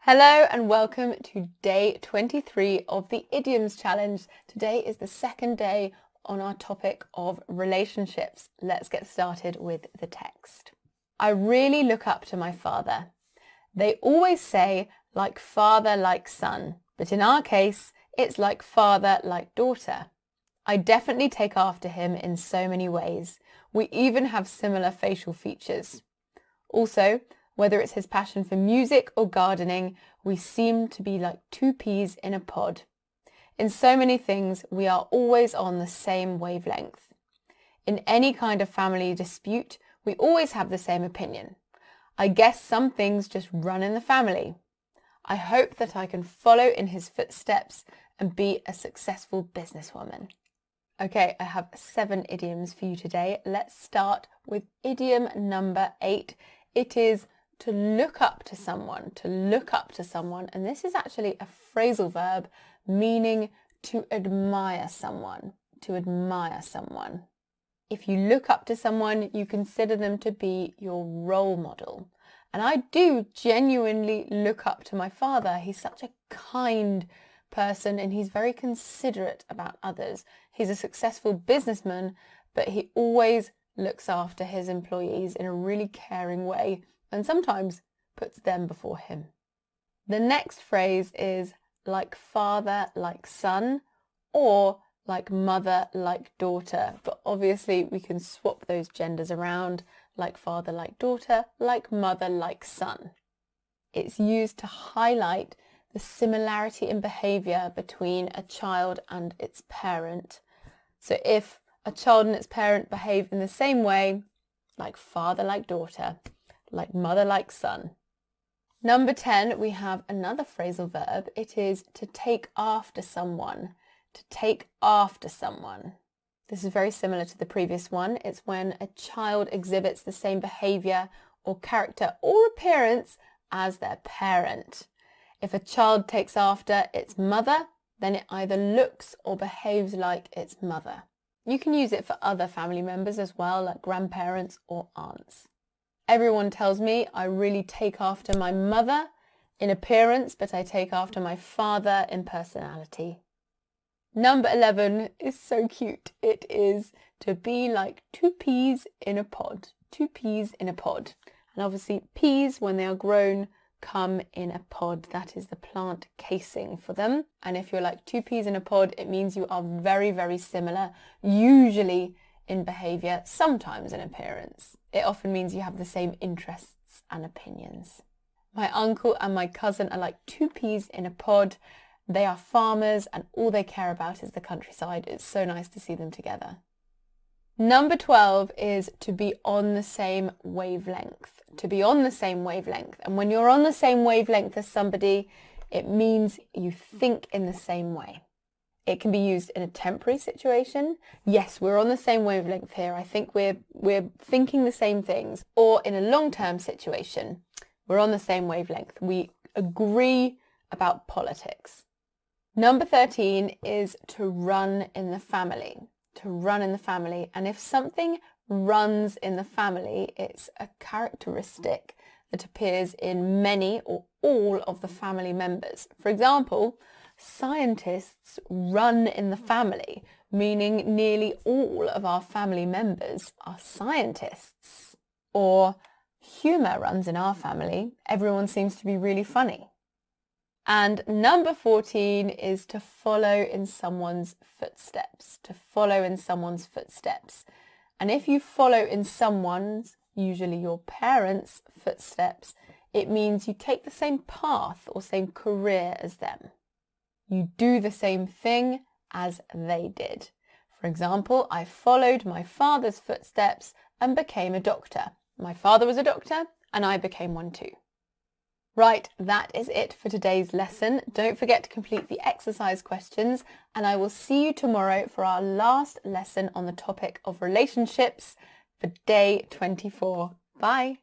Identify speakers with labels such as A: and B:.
A: Hello and welcome to day 23 of the Idioms Challenge. Today is the second day on our topic of relationships. Let's get started with the text. I really look up to my father. They always say like father, like son, but in our case, it's like father, like daughter. I definitely take after him in so many ways. We even have similar facial features. Also, whether it's his passion for music or gardening, we seem to be like two peas in a pod. In so many things, we are always on the same wavelength. In any kind of family dispute, we always have the same opinion. I guess some things just run in the family. I hope that I can follow in his footsteps and be a successful businesswoman. Okay, I have 7 idioms for you today. Let's start with idiom number 8. It is to look up to someone, and this is actually a phrasal verb meaning to admire someone, If you look up to someone, you consider them to be your role model. And I do genuinely look up to my father. He's such a kind person and he's very considerate about others. He's a successful businessman, but he always looks after his employees in a really caring way and sometimes puts them before him. The next phrase is like father, like son, or like mother, like daughter. But obviously we can swap those genders around, like father, like daughter, like mother, like son. It's used to highlight the similarity in behaviour between a child and its parent. So if a child and its parent behave in the same way, like father, like daughter, like mother, like son. Number 10, we have another phrasal verb. It is to take after someone, This is very similar to the previous one. It's when a child exhibits the same behaviour or character or appearance as their parent. If a child takes after its mother, then it either looks or behaves like its mother. You can use it for other family members as well, like grandparents or aunts. Everyone tells me I really take after my mother in appearance, but I take after my father in personality. Number 11 is so cute. It is to be like two peas in a pod. And obviously peas, when they are grown, come in a pod. That is the plant casing for them. And if you're like two peas in a pod, it means you are very, very similar, usually in behaviour, sometimes in appearance. It often means you have the same interests and opinions. My uncle and my cousin are like two peas in a pod. They are farmers and all they care about is the countryside. It's so nice to see them together. Number 12 is to be on the same wavelength. And when you're on the same wavelength as somebody, it means you think in the same way. It can be used in a temporary situation. Yes, we're on the same wavelength here. I think we're thinking the same things. Or in a long-term situation, we're on the same wavelength. We agree about politics. Number 13 is to run in the family. And if something runs in the family, it's a characteristic that appears in many or all of the family members. For example, scientists run in the family, meaning nearly all of our family members are scientists. Or humour runs in our family. Everyone seems to be really funny. And number 14 is to follow in someone's footsteps. And if you follow in someone's, usually your parents' footsteps, it means you take the same path or same career as them. You do the same thing as they did. For example, I followed my father's footsteps and became a doctor. My father was a doctor and I became one too. Right, that is it for today's lesson. Don't forget to complete the exercise questions and I will see you tomorrow for our last lesson on the topic of relationships for day 24. Bye.